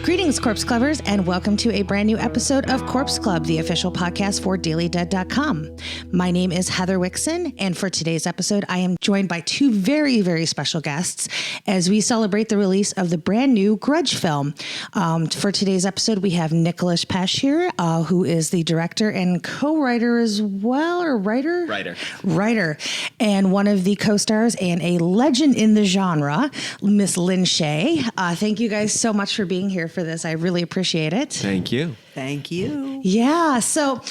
Greetings, Corpse Clubbers, and welcome to a brand new episode of Corpse Club, the official podcast for DailyDead.com. My name is Heather Wixson, and for today's episode, I am joined by two very, very special guests as we celebrate the release of the brand new Grudge film. For today's episode, we have Nicolas Pesce here, who is the director and co-writer as well, or writer? Writer. And one of the co-stars and a legend in the genre, Miss Lin Shaye. Thank you guys so much for being here for this. I really appreciate it. Thank you. Thank you. Yeah. So,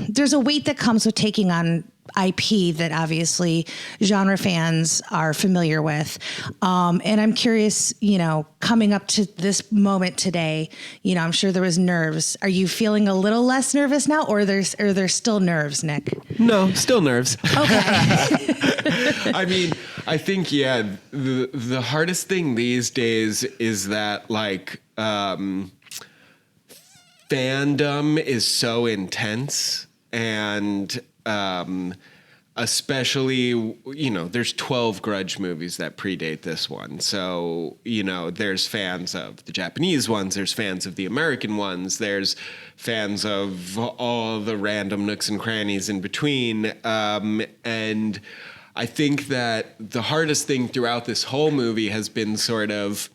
there's a weight that comes with taking on IP that obviously genre fans are familiar with. And I'm curious, coming up to this moment today, I'm sure there was nerves. Are you feeling a little less nervous now, or are there still nerves, Nick? No, still nerves. Okay. I mean, I think, the hardest thing these days is that, fandom is so intense, and especially, there's 12 Grudge movies that predate this one. So, there's fans of the Japanese ones, there's fans of the American ones, there's fans of all the random nooks and crannies in between. And I think that the hardest thing throughout this whole movie has been sort of,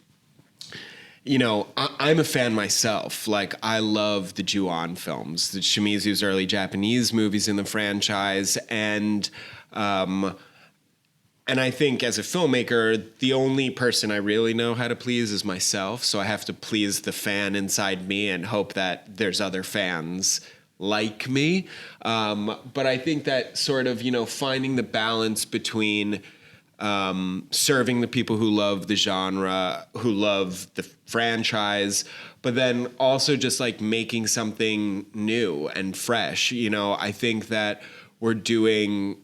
I'm a fan myself. I love the Ju-on films, the Shimizu's early Japanese movies in the franchise. And I think as a filmmaker, the only person I really know how to please is myself. So I have to please the fan inside me and hope that there's other fans like me. But I think that sort of, finding the balance between serving the people who love the genre, who love the franchise, but then also just making something new and fresh. I think that we're doing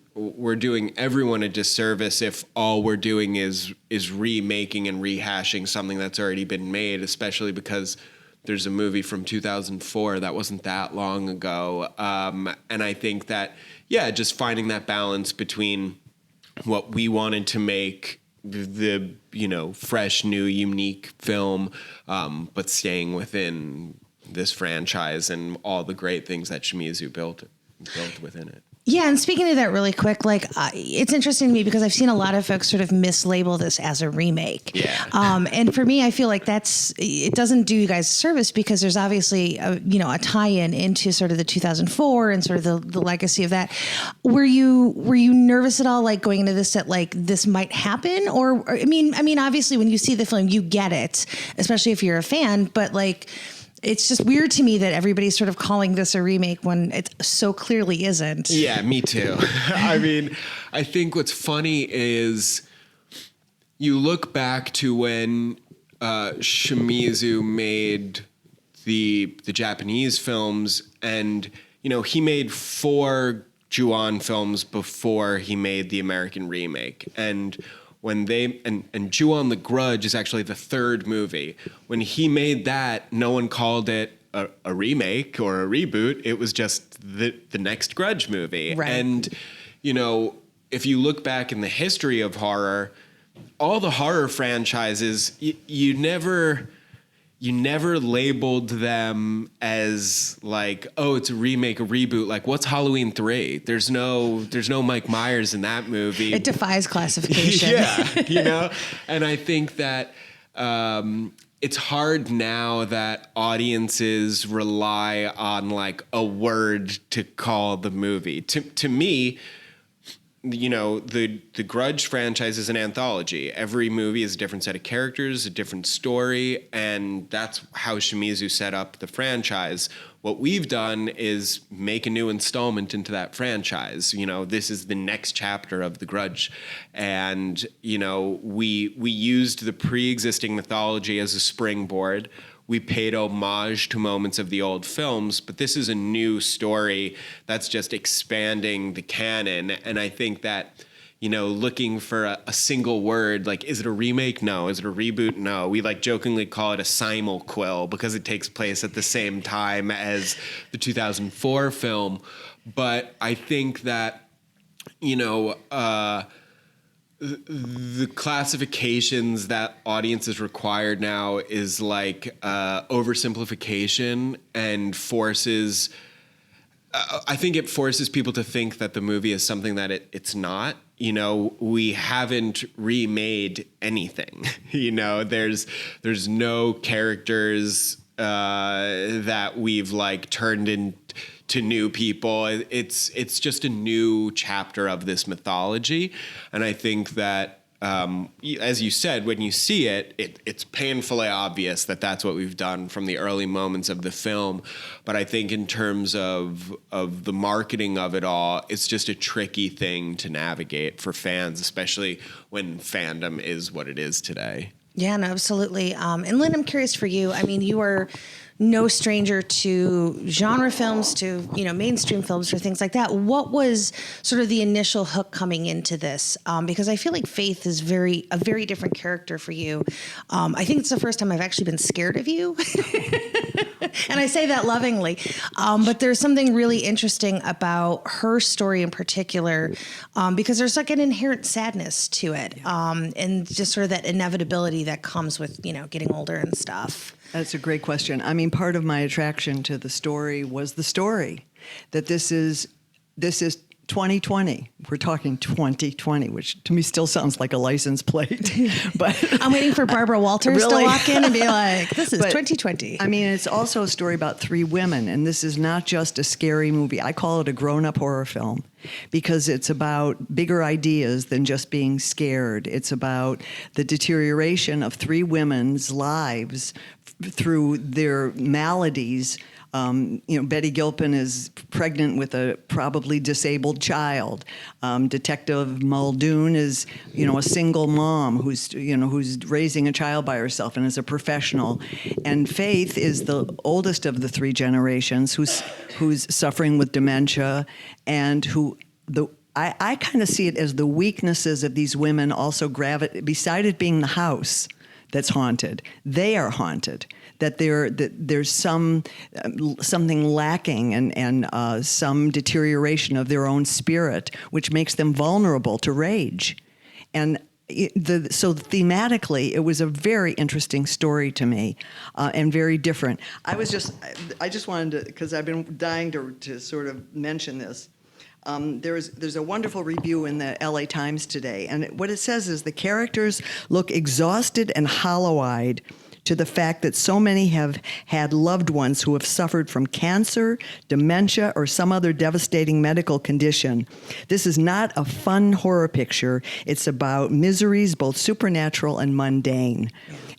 everyone a disservice if all we're doing is remaking and rehashing something that's already been made, especially because there's a movie from 2004 that wasn't that long ago. And I think that, just finding that balance between what we wanted to make, the fresh, new, unique film, but staying within this franchise and all the great things that Shimizu built within it. Yeah, and speaking of that really quick, it's interesting to me because I've seen a lot of folks sort of mislabel this as a remake. Yeah. And for me, I feel like it doesn't do you guys a service because there's obviously a tie-in into sort of the 2004 and sort of the legacy of that. Were you nervous at all, going into this that this might happen? Or I mean, obviously when you see the film, you get it, especially if you're a fan, but it's just weird to me that everybody's sort of calling this a remake when it so clearly isn't. Yeah, me too. I mean, I think what's funny is you look back to when Shimizu made the Japanese films, and he made 4 Ju-on films before he made the American remake, and when and Ju-on the Grudge is actually the 3rd movie. When he made that, no one called it a remake or a reboot. It was just the next Grudge movie. Right. And, if you look back in the history of horror, all the horror franchises, you never labeled them as it's a remake, a reboot. What's Halloween 3? There's no Mike Myers in that movie. It defies classification. Yeah, And I think that it's hard now that audiences rely on a word to call the movie. To me, the Grudge franchise is an anthology. Every movie is a different set of characters, a different story, and that's how Shimizu set up the franchise. What we've done is make a new installment into that franchise. This is the next chapter of the Grudge. And, we used the pre-existing mythology as a springboard. We paid homage to moments of the old films, but this is a new story that's just expanding the canon. And I think that, looking for a single word, is it a remake? No. Is it a reboot? No. We jokingly call it a simulquill because it takes place at the same time as the 2004 film. But I think that, the classifications that audiences required now is like oversimplification and forces. I think it forces people to think that the movie is something that it's not. You know, we haven't remade anything. You know, there's no characters that we've like turned into new people. It's just a new chapter of this mythology, and I think that. As you said, when you see it, it's painfully obvious that that's what we've done from the early moments of the film. But I think in terms of the marketing of it all, it's just a tricky thing to navigate for fans, especially when fandom is what it is today. Yeah, no, absolutely. And Lynn, I'm curious for you. I mean, you are no stranger to genre films, to, you know, mainstream films or things like that. What was sort of the initial hook coming into this? Because I feel like Faith is a very different character for you. I think it's the first time I've actually been scared of you. And I say that lovingly. But there's something really interesting about her story in particular, because there's like an inherent sadness to it. And just sort of that inevitability that comes with, you know, getting older and stuff. That's a great question. I mean, part of my attraction to the story was the story, that this is 2020. We're talking 2020, which to me still sounds like a license plate. But I'm waiting for Barbara Walters really? to walk in and be like, this is 2020. I mean, it's also a story about three women, and this is not just a scary movie. I call it a grown-up horror film because it's about bigger ideas than just being scared. It's about the deterioration of three women's lives through their maladies. You know, Betty Gilpin is pregnant with a probably disabled child. Detective Muldoon is, you know, a single mom who's raising a child by herself and is a professional. And Faith is the oldest of the three generations who's suffering with dementia, and I kind of see it as the weaknesses of these women also beside it being the house that's haunted, they are haunted. That there's something lacking and some deterioration of their own spirit, which makes them vulnerable to rage. And so thematically, it was a very interesting story to me, and very different. I just wanted to, because I've been dying to sort of mention this. There's a wonderful review in the LA Times today, and what it says is the characters look exhausted and hollow-eyed to the fact that so many have had loved ones who have suffered from cancer, dementia, or some other devastating medical condition. This is not a fun horror picture. It's about miseries, both supernatural and mundane.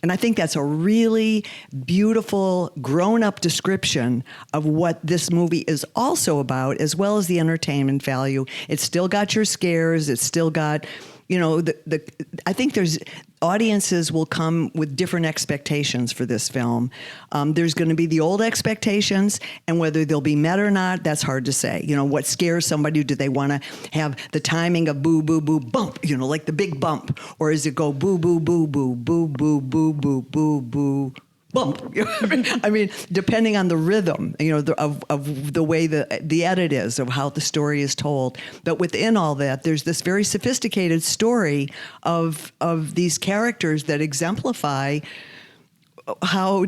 And I think that's a really beautiful, grown-up description of what this movie is also about, as well as the entertainment value. It's still got your scares. It's still got, you know, I think there's audiences will come with different expectations for this film. There's going to be the old expectations, and whether they'll be met or not, that's hard to say. You know, what scares somebody? Do they want to have the timing of boo, boo, boo, bump, you know, like the big bump? Or is it go boo, boo, boo, boo, boo, boo, boo, boo, boo, boo, bump? I mean, depending on the rhythm, you know, of the way the edit is, of how the story is told. But within all that, there's this very sophisticated story of these characters that exemplify how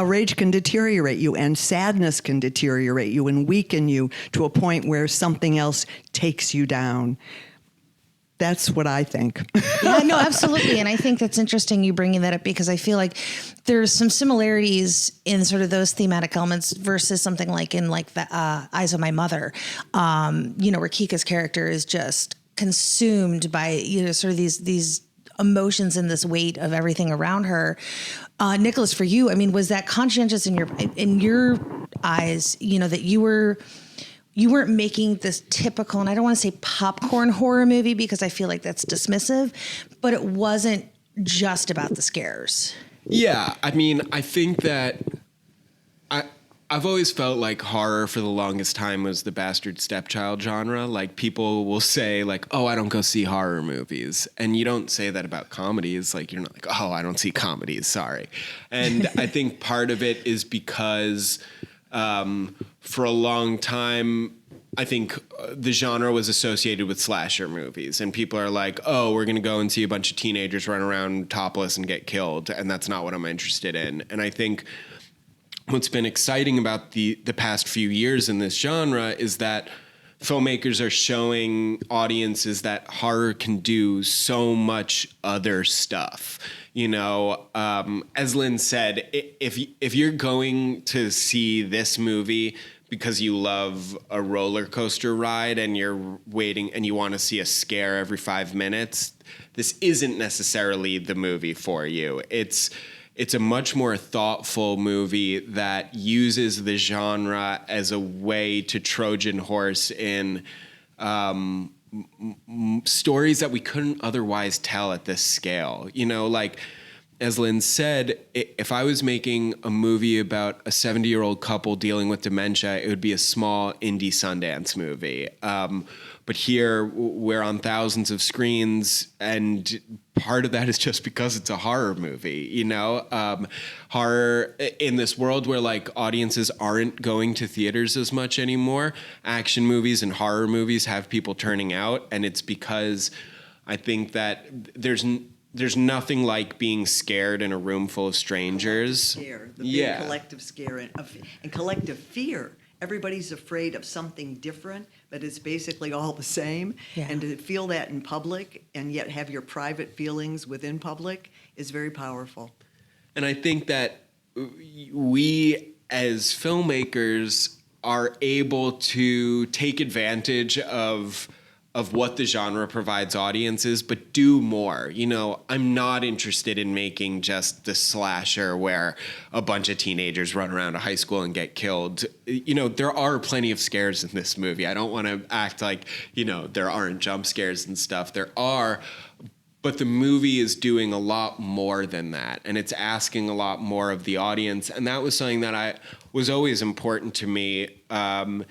rage can deteriorate you, and sadness can deteriorate you and weaken you to a point where something else takes you down. That's what I think. Yeah, no, absolutely. And I think that's interesting you bringing that up, because I feel like there's some similarities in sort of those thematic elements versus something like in like the Eyes of My Mother, you know, where Kika's character is just consumed by, you know, sort of these emotions and this weight of everything around her. Nicholas, for you, I mean, was that conscientious in your eyes, you know, that you weren't making this typical, and I don't want to say popcorn horror movie because I feel like that's dismissive, but it wasn't just about the scares. Yeah, I mean, I think that I've always felt like horror for the longest time was the bastard stepchild genre. Like, people will say like, oh, I don't go see horror movies. And you don't say that about comedies. Like, you're not like, oh, I don't see comedies, sorry. And I think part of it is because for a long time, I think the genre was associated with slasher movies, and people are like, oh, we're going to go and see a bunch of teenagers run around topless and get killed, and that's not what I'm interested in. And I think what's been exciting about the past few years in this genre is that filmmakers are showing audiences that horror can do so much other stuff. You know, as Lin said, if you're going to see this movie because you love a roller coaster ride and you're waiting and you want to see a scare every 5 minutes, this isn't necessarily the movie for you. It's a much more thoughtful movie that uses the genre as a way to Trojan horse in stories that we couldn't otherwise tell at this scale. You know, like, as Lin said, if I was making a movie about a 70-year-old couple dealing with dementia, it would be a small indie Sundance movie. But here we're on thousands of screens, and part of that is just because it's a horror movie, you know? Horror in this world where like audiences aren't going to theaters as much anymore, action movies and horror movies have people turning out, and it's because I think that there's nothing like being scared in a room full of strangers. Scare, the big collective scare and collective fear. Everybody's afraid of something different, but it's basically all the same. Yeah. And to feel that in public and yet have your private feelings within public is very powerful. And I think that we as filmmakers are able to take advantage of what the genre provides audiences, but do more. You know, I'm not interested in making just the slasher where a bunch of teenagers run around a high school and get killed. You know, there are plenty of scares in this movie. I don't want to act like, you know, there aren't jump scares and stuff. There are, but the movie is doing a lot more than that, and it's asking a lot more of the audience, and that was something that was always important to me. And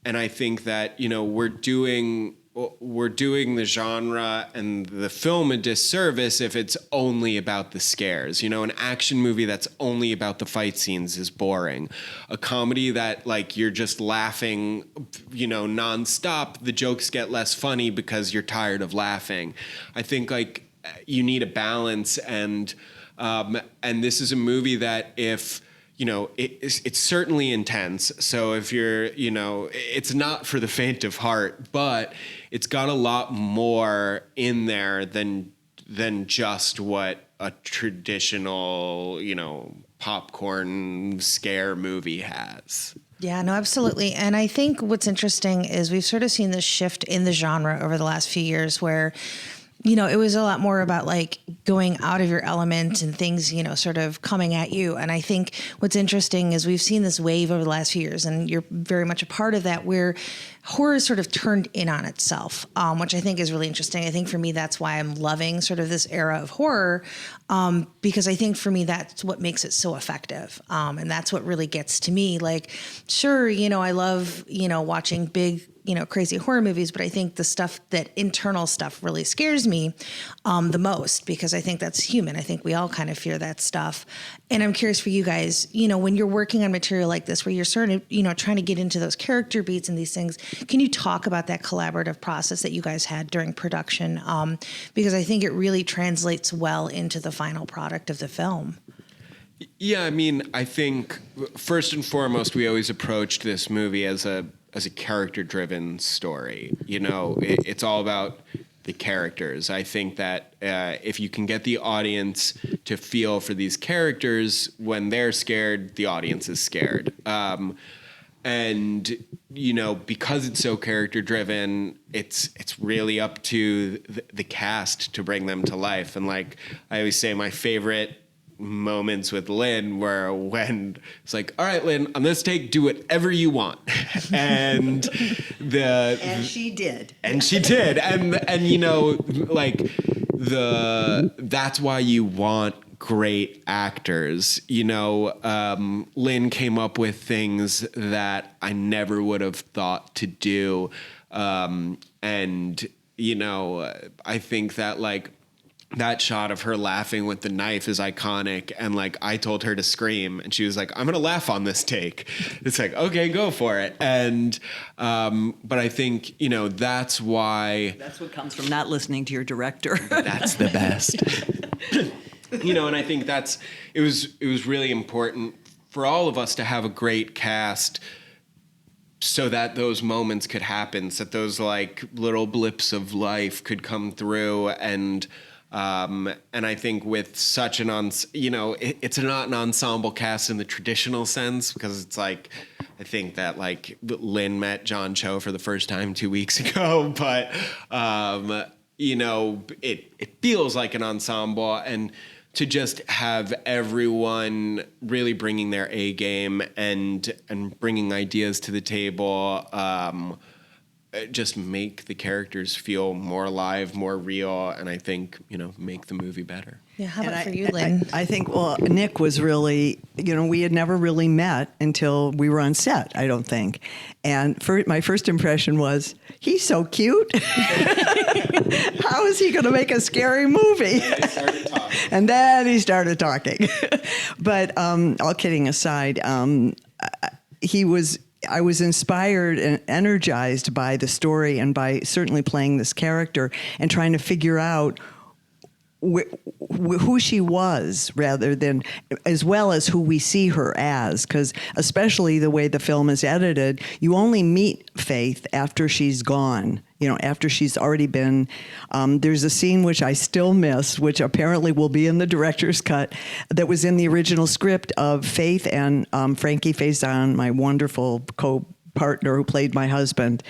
I think that, you know, we're doing the genre and the film a disservice if it's only about the scares. You know, an action movie that's only about the fight scenes is boring. A comedy that like you're just laughing, you know, nonstop, the jokes get less funny because you're tired of laughing. I think like you need a balance, and this is a movie that if you know, it's certainly intense. So if you're, you know, it's not for the faint of heart, but it's got a lot more in there than just what a traditional, you know, popcorn scare movie has. Yeah, no, absolutely. And I think what's interesting is we've sort of seen this shift in the genre over the last few years where, you know, it was a lot more about like going out of your element and things, you know, sort of coming at you. And I think what's interesting is we've seen this wave over the last few years, and you're very much a part of that, where horror is sort of turned in on itself, which I think is really interesting. I think for me, that's why I'm loving sort of this era of horror, because I think for me, that's what makes it so effective. And that's what really gets to me. Like, sure, you know, I love, you know, watching big, you know, crazy horror movies, but I think the stuff, that internal stuff, really scares me the most, because I think that's human. I think we all kind of fear that stuff. And I'm curious for you guys, you know, when you're working on material like this, where you're sort of, you know, trying to get into those character beats and these things, can you talk about that collaborative process that you guys had during production? Because I think it really translates well into the final product of the film. Yeah, I mean, I think first and foremost, we always approached this movie as a character-driven story. You know, it's all about the characters. I think that if you can get the audience to feel for these characters, when they're scared, the audience is scared. And, you know, because it's so character-driven, it's really up to the cast to bring them to life. And like I always say, my favorite moments with Lin were when it's like, all right, Lin, on this take, do whatever you want. And she did. And you know, like that's why you want great actors. You know, Lin came up with things that I never would have thought to do. And, you know, I think that like that shot of her laughing with the knife is iconic. And like, I told her to scream and she was like, I'm going to laugh on this take. It's like, okay, go for it. And, but I think, that's why. That's what comes from not listening to your director. That's the best. And I think it was really important for all of us to have a great cast so that those moments could happen, so that those like little blips of life could come through. And I think with such an it's not an ensemble cast in the traditional sense, because it's like, I think that like Lin met John Cho for the first time 2 weeks ago, but it feels like an ensemble, and to just have everyone really bringing their A game and bringing ideas to the table, just make the characters feel more alive, more real, and I think, make the movie better. Yeah, how about for you, Lynn? I think, Nick was really, we had never really met until we were on set, I don't think. And my first impression was, he's so cute. How is he going to make a scary movie? And then he started talking. But all kidding aside, I was inspired and energized by the story and by certainly playing this character and trying to figure out who she was, rather than, as well as who we see her as, because especially the way the film is edited, you only meet Faith after she's gone. After she's already been, there's a scene which I still miss, which apparently will be in the director's cut, that was in the original script of Faith and Frankie Faison, my wonderful co-partner who played my husband,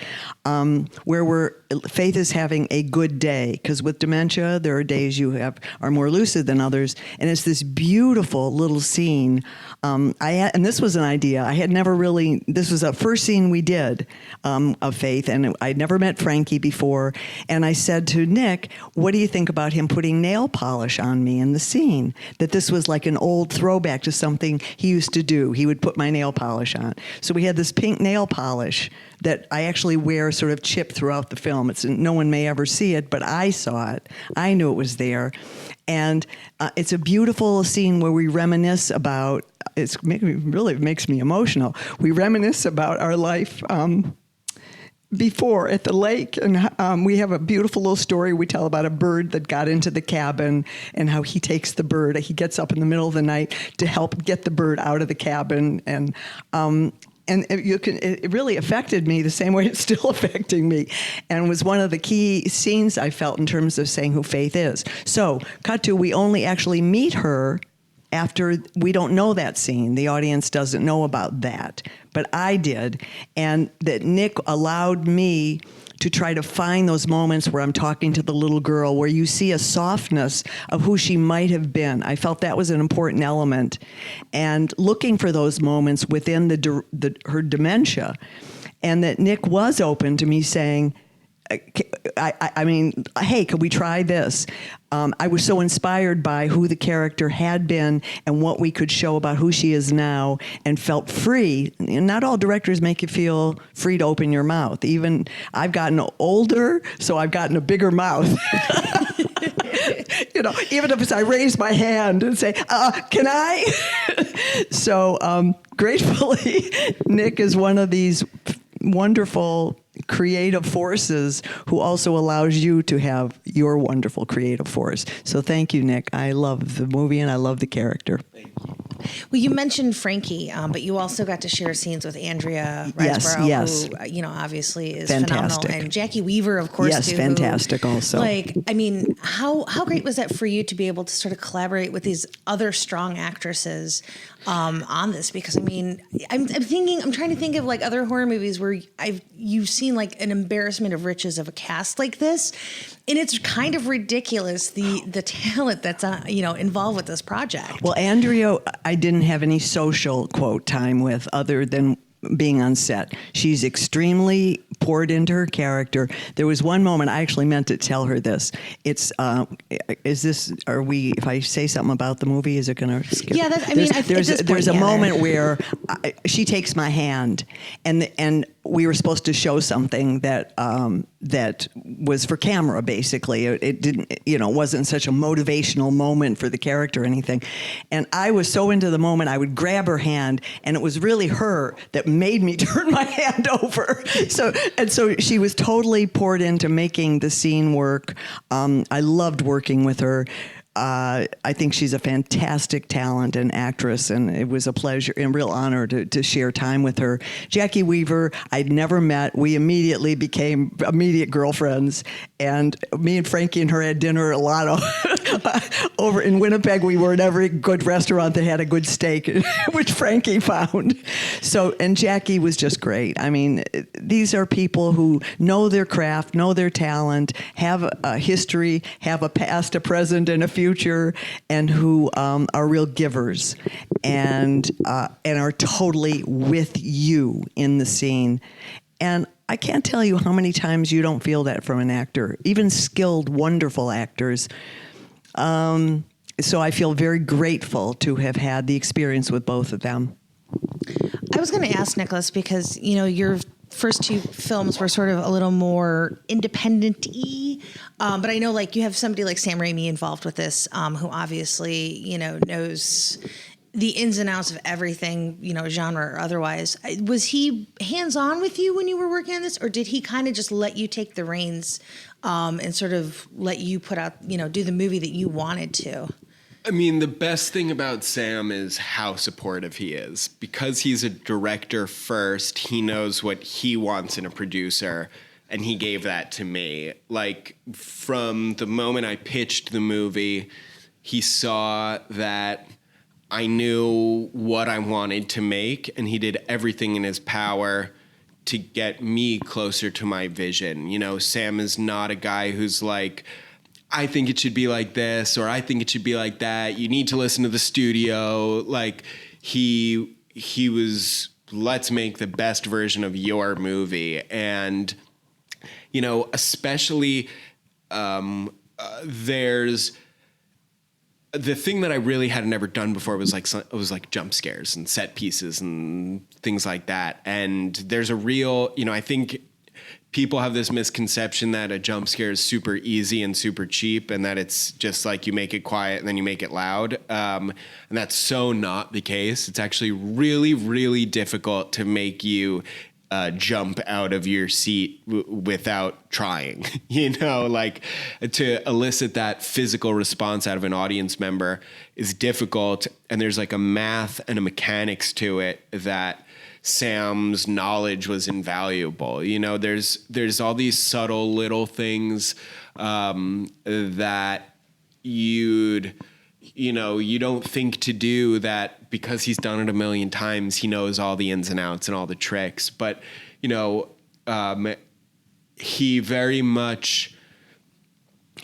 where Faith is having a good day, because with dementia, there are days are more lucid than others, and it's this beautiful little scene. And this was an idea I had never really. This was the first scene we did of Faith, and I'd never met Frankie before. And I said to Nick, "What do you think about him putting nail polish on me in the scene? That this was like an old throwback to something he used to do. He would put my nail polish on. So we had this pink nail polish that I actually wear sort of chipped throughout the film. No one may ever see it, but I saw it. I knew it was there. And it's a beautiful scene where we reminisce about, really makes me emotional. We reminisce about our life before at the lake, and we have a beautiful little story we tell about a bird that got into the cabin and how he takes the bird. He gets up in the middle of the night to help get the bird out of the cabin, and it really affected me the same way it's still affecting me, and was one of the key scenes I felt in terms of saying who Faith is. So, cut to, we only actually meet her after. We don't know that scene. The audience doesn't know about that, but I did, and that Nick allowed me to try to find those moments where I'm talking to the little girl, where you see a softness of who she might have been. I felt that was an important element, and looking for those moments within her dementia, and that Nick was open to me saying, I mean, hey, could we try this? I was so inspired by who the character had been and what we could show about who she is now, and felt free. And not all directors make you feel free to open your mouth. Even I've gotten older, so I've gotten a bigger mouth. Even if I raise my hand and say, can I? So gratefully, Nick is one of these wonderful creative forces who also allows you to have your wonderful creative force. So thank you, Nick. I love the movie and I love the character. Thank you. Well, you mentioned Frankie, but you also got to share scenes with Andrea Riseborough, yes. who, obviously is fantastic. phenomenal. And Jackie Weaver, of course, yes, too, fantastic also. How great was that for you to be able to sort of collaborate with these other strong actresses on this? Because, I'm trying to think of like other horror movies where you've seen like an embarrassment of riches of a cast like this. And it's kind of ridiculous, the talent that's involved with this project. Well, Andrea, I didn't have any social quote time with other than being on set. She's extremely poured into her character. There was one moment I actually meant to tell her this. It's if I say something about the movie, is it going to scare? Yeah, there's a moment where she takes my hand, and we were supposed to show something that was for camera. Basically, it didn't, wasn't such a motivational moment for the character or anything. And I was so into the moment, I would grab her hand, and it was really her that made me turn my hand over. So she was totally poured into making the scene work. I loved working with her. I think she's a fantastic talent and actress, and it was a pleasure and real honor to share time with her. Jackie Weaver, I'd never met. We immediately became immediate girlfriends, and me and Frankie and her had dinner a lot over in Winnipeg. We were at every good restaurant that had a good steak, which Frankie found. So, and Jackie was just great. I mean, these are people who know their craft, know their talent, have a history, have a past, a present, and a future, and who are real givers and are totally with you in the scene. And I can't tell you how many times you don't feel that from an actor, even skilled, wonderful actors. So I feel very grateful to have had the experience with both of them. I was going to ask Nicholas, because, your first two films were sort of a little more independent-y, but I know you have somebody like Sam Raimi involved with this, who obviously, knows the ins and outs of everything, genre or otherwise. Was he hands-on with you when you were working on this, or did he kind of just let you take the reins and sort of let you put out, do the movie that you wanted to? I mean, the best thing about Sam is how supportive he is. Because he's a director first, he knows what he wants in a producer, and he gave that to me. From the moment I pitched the movie, he saw that I knew what I wanted to make, and he did everything in his power to get me closer to my vision. Sam is not a guy who's I think it should be like this, or I think it should be like that. You need to listen to the studio. He was, let's make the best version of your movie. And, especially there's the thing that I really had never done before was jump scares and set pieces and things like that. And there's a real, I think people have this misconception that a jump scare is super easy and super cheap, and that it's just you make it quiet and then you make it loud. And that's so not the case. It's actually really, really difficult to make you jump out of your seat without trying, to elicit that physical response out of an audience member is difficult. And there's a math and a mechanics to it that Sam's knowledge was invaluable. There's all these subtle little things that you don't think to do, that because he's done it a million times, he knows all the ins and outs and all the tricks. But, he very much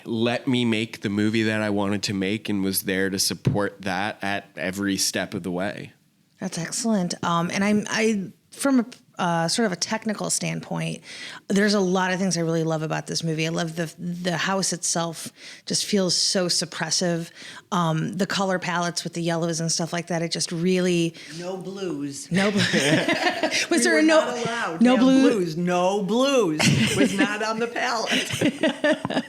let me make the movie that I wanted to make and was there to support that at every step of the way. That's excellent. And I from a sort of a technical standpoint, there's a lot of things I really love about this movie. I love the house itself just feels so suppressive. The color palettes with the yellows and stuff like that. It just really no blues. Was there no blues? No blues was not on the palette.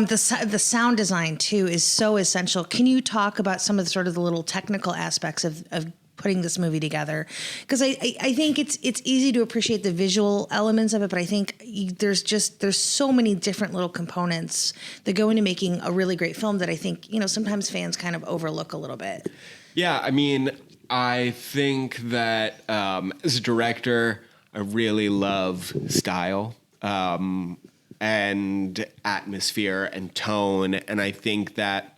The sound design too is so essential. Can you talk about some of the little technical aspects of putting this movie together? Because I think it's easy to appreciate the visual elements of it, but I think there's so many different little components that go into making a really great film that I think, sometimes fans kind of overlook a little bit. Yeah, I mean, I think that as a director, I really love style and atmosphere and tone, and I think that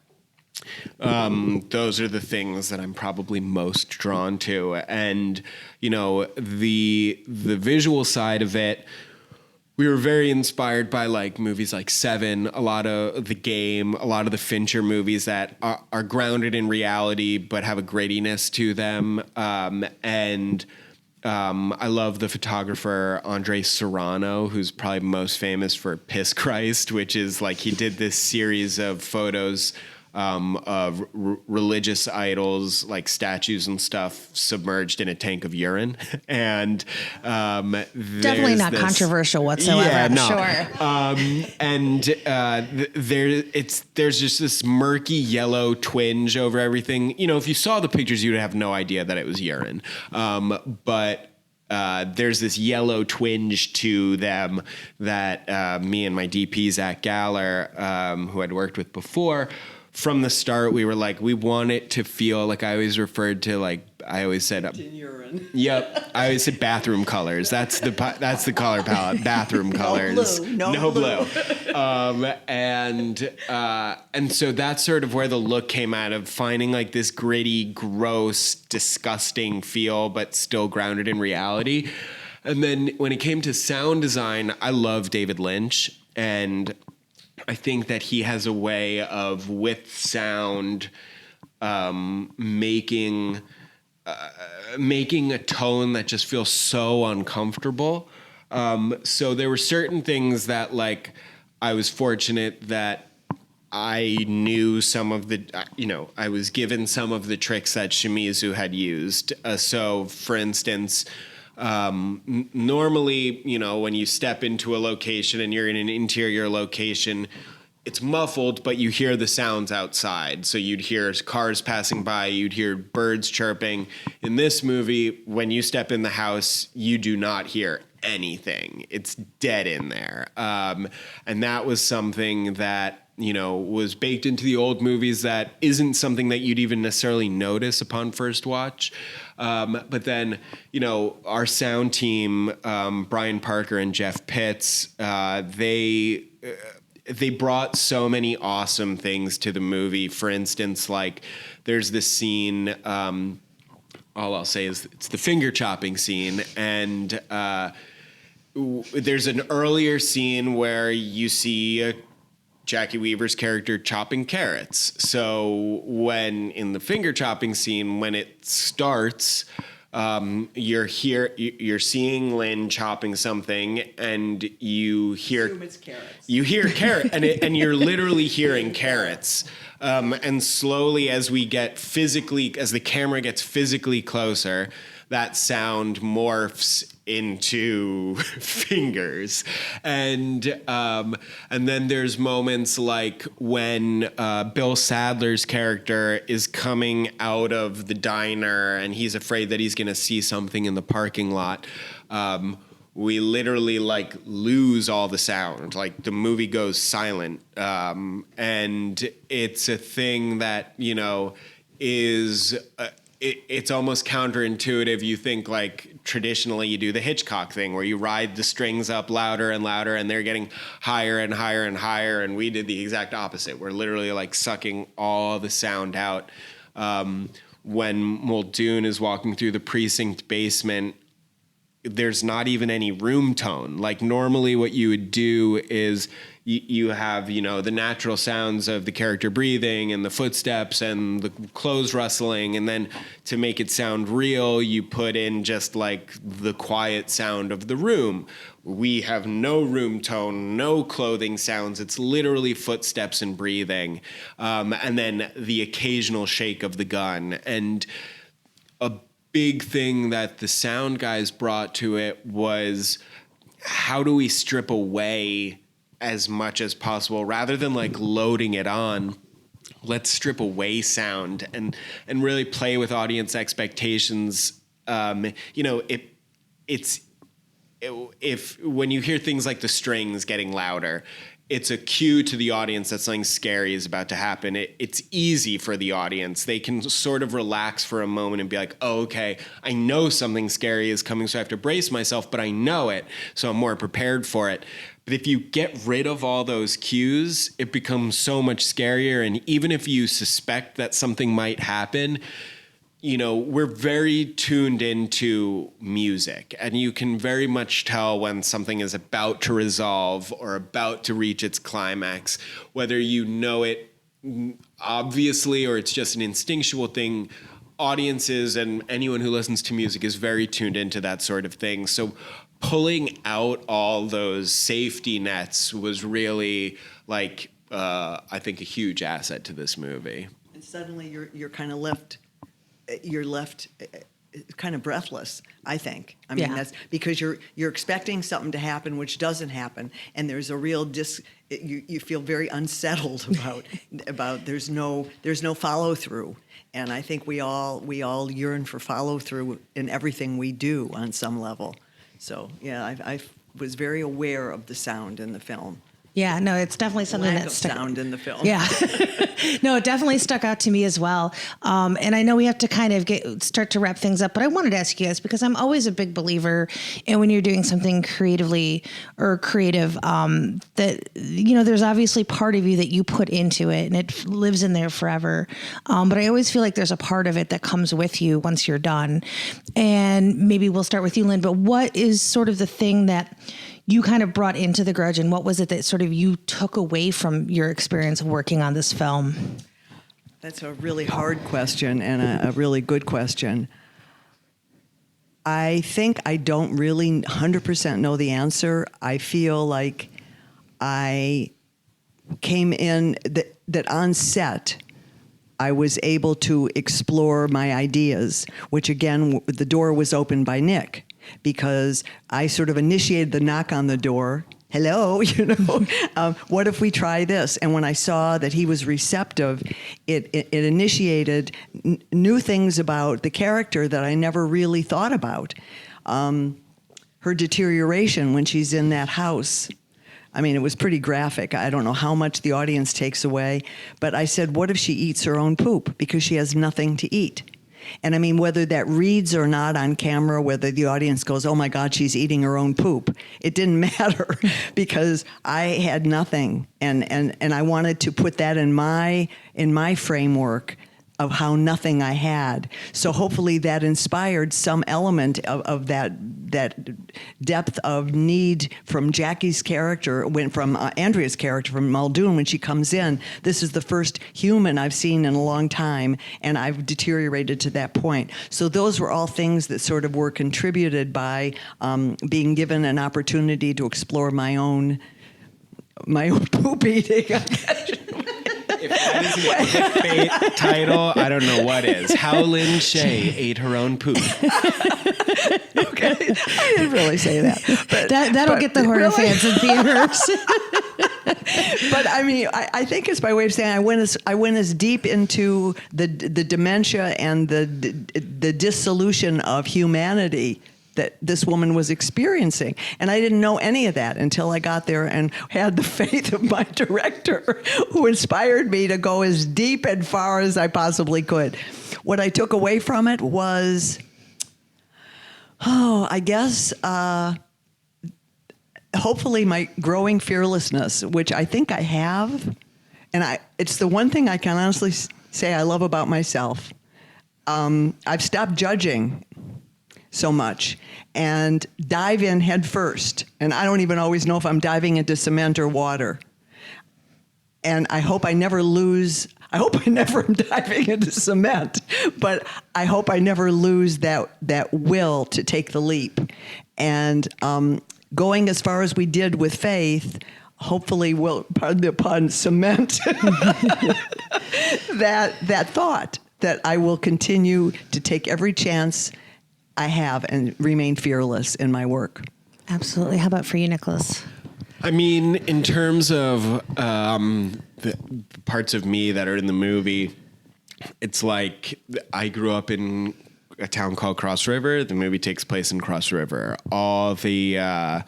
those are the things that I'm probably most drawn to. And, the visual side of it, we were very inspired by movies like Seven, a lot of The Game, a lot of the Fincher movies that are grounded in reality but have a grittiness to them. And I love the photographer Andre Serrano, who's probably most famous for Piss Christ, which is like he did this series of photos of religious idols, like statues and stuff, submerged in a tank of urine. And definitely not controversial whatsoever. Yeah, no. Sure. There's just this murky yellow twinge over everything. You know, if you saw the pictures, you'd have no idea that it was urine. But there's this yellow twinge to them that me and my DP, Zach Galler, who I'd worked with before, from the start, we were like, we want it to feel like, I always referred to, like, I always said, urine. Yep, I always said bathroom colors. That's the color palette. Bathroom colors. No blue. And so that's sort of where the look came out of, finding like this gritty, gross, disgusting feel, but still grounded in reality. And then when it came to sound design, I love David Lynch, and I think that he has a way of, with sound, making a tone that just feels so uncomfortable. So there were certain things that, like, I was fortunate that I knew some of the, I was given some of the tricks that Shimizu had used. So, for instance, normally, when you step into a location and you're in an interior location, it's muffled, but you hear the sounds outside. So you'd hear cars passing by, you'd hear birds chirping. In this movie, when you step in the house, you do not hear anything. It's dead in there. And that was something that, was baked into the old movies that isn't something that you'd even necessarily notice upon first watch. But then, our sound team, Brian Parker and Jeff Pitts, they brought so many awesome things to the movie. For instance, like, there's this scene, all I'll say is it's the finger chopping scene. And there's an earlier scene where you see Jackie Weaver's character chopping carrots. So when in the finger chopping scene, when it starts, you're seeing Lin chopping something, and you hear carrot, and you're literally hearing carrots. And slowly, as the camera gets physically closer, that sound morphs into fingers. And then there's moments like when Bill Sadler's character is coming out of the diner and he's afraid that he's going to see something in the parking lot. We literally lose all the sound. Like, the movie goes silent. And it's a thing that, is... It's almost counterintuitive. You think, like, traditionally you do the Hitchcock thing where you ride the strings up louder and louder and they're getting higher and higher and higher. And we did the exact opposite. We're literally sucking all the sound out. When Muldoon is walking through the precinct basement, there's not even any room tone. Like, normally what you would do is you have, the natural sounds of the character breathing and the footsteps and the clothes rustling. And then to make it sound real, you put in just the quiet sound of the room. We have no room tone, no clothing sounds. It's literally footsteps and breathing. And then the occasional shake of the gun. And a big thing that the sound guys brought to it was, how do we strip away as much as possible rather than loading it on? Let's strip away sound and really play with audience expectations. If when you hear things like the strings getting louder, it's a cue to the audience that something scary is about to happen. It's easy for the audience. They can sort of relax for a moment and be like, oh, okay, I know something scary is coming, so I have to brace myself, but I know it, so I'm more prepared for it. But if you get rid of all those cues, it becomes so much scarier. And even if you suspect that something might happen, we're very tuned into music, and you can very much tell when something is about to resolve or about to reach its climax, whether you know it obviously or it's just an instinctual thing. audiences and anyone who listens to music is very tuned into that sort of thing. So pulling out all those safety nets was really like, I think, a huge asset to this movie. And suddenly you're kind of left kind of breathless, I think. I mean, that's because you're expecting something to happen which doesn't happen, and there's a real you feel very unsettled about there's no follow through. And I think we all yearn for follow through in everything we do on some level. So I was very aware of the sound in the film. Yeah, no, it's definitely something Lack that of stuck. Sound in the film. Yeah, no, it definitely stuck out to me as well. And I know we have to kind of start to wrap things up, but I wanted to ask you guys, because I'm always a big believer in when you're doing something creatively or creative, that, you know, there's obviously part of you that you put into it and it lives in there forever. But I always feel like there's a part of it that comes with you once you're done. And maybe we'll start with you, Lin, but what is sort of the thing that you kind of brought into The Grudge, and what was it that sort of you took away from your experience of working on this film? That's a really hard question and a really good question. I think I don't really 100% know the answer. I feel like I came in, that on set, I was able to explore my ideas, which again, the door was opened by Nick, because I sort of initiated the knock on the door. Hello, you know, what if we try this? And when I saw that he was receptive, it initiated new things about the character that I never really thought about. Her deterioration when she's in that house. I mean, it was pretty graphic. I don't know how much the audience takes away, but I said, what if she eats her own poop because she has nothing to eat? And I mean, whether that reads or not on camera, whether the audience goes, oh my God, she's eating her own poop, it didn't matter because I had nothing. And I wanted to put that in my framework of how nothing I had. So hopefully that inspired some element of that depth of need from Jackie's character, from Andrea's character, from Muldoon, when she comes in. This is the first human I've seen in a long time, and I've deteriorated to that point. So those were all things that sort of were contributed by being given an opportunity to explore my own poop eating. If that isn't a clickbait title, I don't know what is. How Lin Shaye ate her own poop. Okay, I didn't really say that. But that'll get the horror fans in theaters. But I mean, I think it's by way of saying I went as deep into the dementia and the dissolution of humanity that this woman was experiencing. And I didn't know any of that until I got there and had the faith of my director, who inspired me to go as deep and far as I possibly could. What I took away from it was, I guess, hopefully my growing fearlessness, which I think I have. And it's the one thing I can honestly say I love about myself. I've stopped judging so much and dive in head first. And I don't even always know if I'm diving into cement or water. And I hope I never am diving into cement, but I hope I never lose that will to take the leap. And going as far as we did with Faith, hopefully will, pardon the pun, cement that thought that I will continue to take every chance I have and remain fearless in my work. Absolutely. How about for you, Nicholas? I mean, in terms of the parts of me that are in the movie, it's like I grew up in a town called Cross River. The movie takes place in Cross River. All the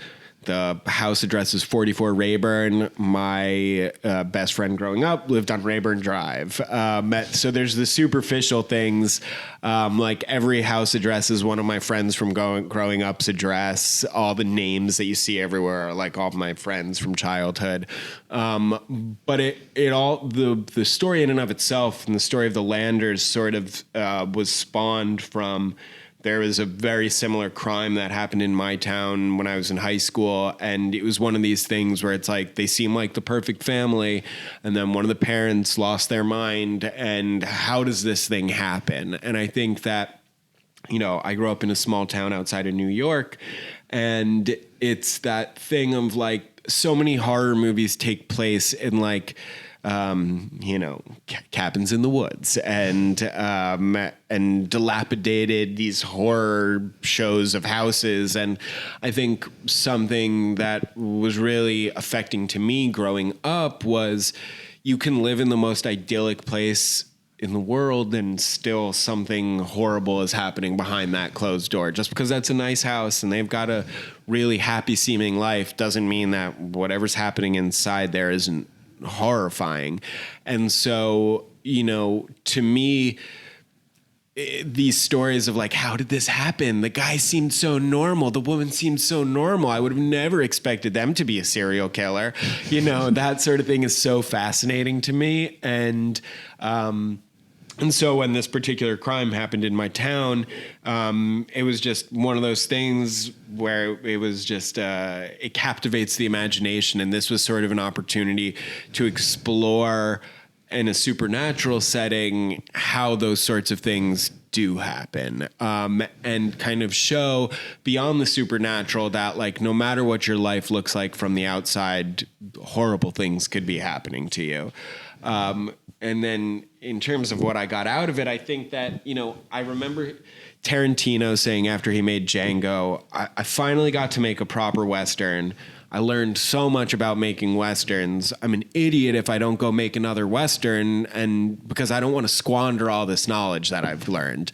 house address is 44 Rayburn. My best friend growing up lived on Rayburn Drive. So there's the superficial things, like every house address is one of my friends from growing up's address. All the names that you see everywhere are like all my friends from childhood. But it all the story in and of itself and the story of the Landers sort of was spawned from there was a very similar crime that happened in my town when I was in high school. And it was one of these things where it's like, they seem like the perfect family. And then one of the parents lost their mind. And how does this thing happen? And I think that, you know, I grew up in a small town outside of New York, and it's that thing of like, so many horror movies take place in like, you know, cabins in the woods and dilapidated these horror shows of houses. And I think something that was really affecting to me growing up was you can live in the most idyllic place in the world and still something horrible is happening behind that closed door. Just because that's a nice house and they've got a really happy seeming life doesn't mean that whatever's happening inside there isn't horrifying. And so, you know, to me, these stories of like, how did this happen? The guy seemed so normal. The woman seemed so normal. I would have never expected them to be a serial killer. You know, that sort of thing is so fascinating to me. And so when this particular crime happened in my town, it was just one of those things where it was just, it captivates the imagination. And this was sort of an opportunity to explore in a supernatural setting how those sorts of things do happen, and kind of show beyond the supernatural that like, no matter what your life looks like from the outside, horrible things could be happening to you. And then in terms of what I got out of it, I think that, you know, I remember Tarantino saying after he made Django, I finally got to make a proper Western. I learned so much about making Westerns. I'm an idiot if I don't go make another Western, and because I don't want to squander all this knowledge that I've learned.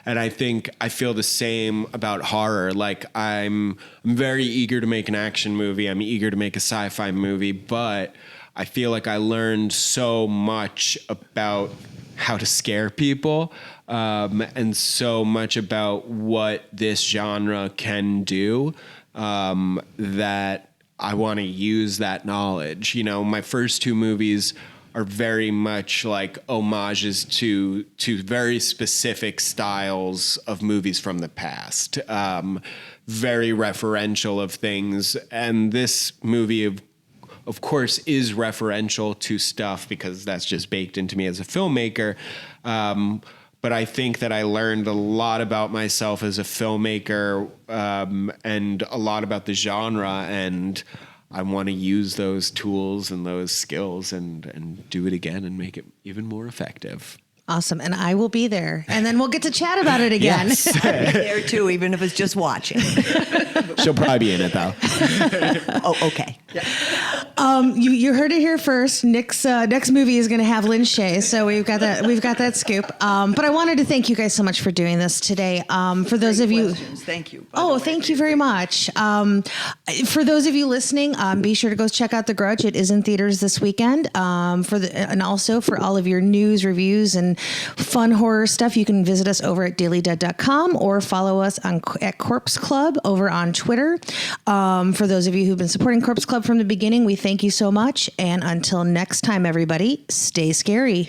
And I think I feel the same about horror. Like I'm very eager to make an action movie. I'm eager to make a sci-fi movie, but I feel like I learned so much about how to scare people, and so much about what this genre can do, that I want to use that knowledge. You know, my first two movies are very much like homages to very specific styles of movies from the past, very referential of things. And this movie, of course, is referential to stuff because that's just baked into me as a filmmaker. But I think that I learned a lot about myself as a filmmaker, and a lot about the genre. And I want to use those tools and those skills and do it again and make it even more effective. Awesome. And I will be there. And then we'll get to chat about it again. Yes. I'll be there too, even if it's just watching. She'll probably be in it though. Oh, okay. Yeah. You heard it here first. Nick's next movie is going to have Lin Shaye, so we've got that scoop. But I wanted to thank you guys so much for doing this today. For those of you, thank you. Thank you very much. For those of you listening, be sure to go check out The Grudge. It is in theaters this weekend. And also for all of your news, reviews, and fun horror stuff, you can visit us over at dailydead.com or follow us at Corpse Club over on Twitter. For those of you who've been supporting Corpse Club from the beginning, we thank you so much. And until next time, everybody, stay scary.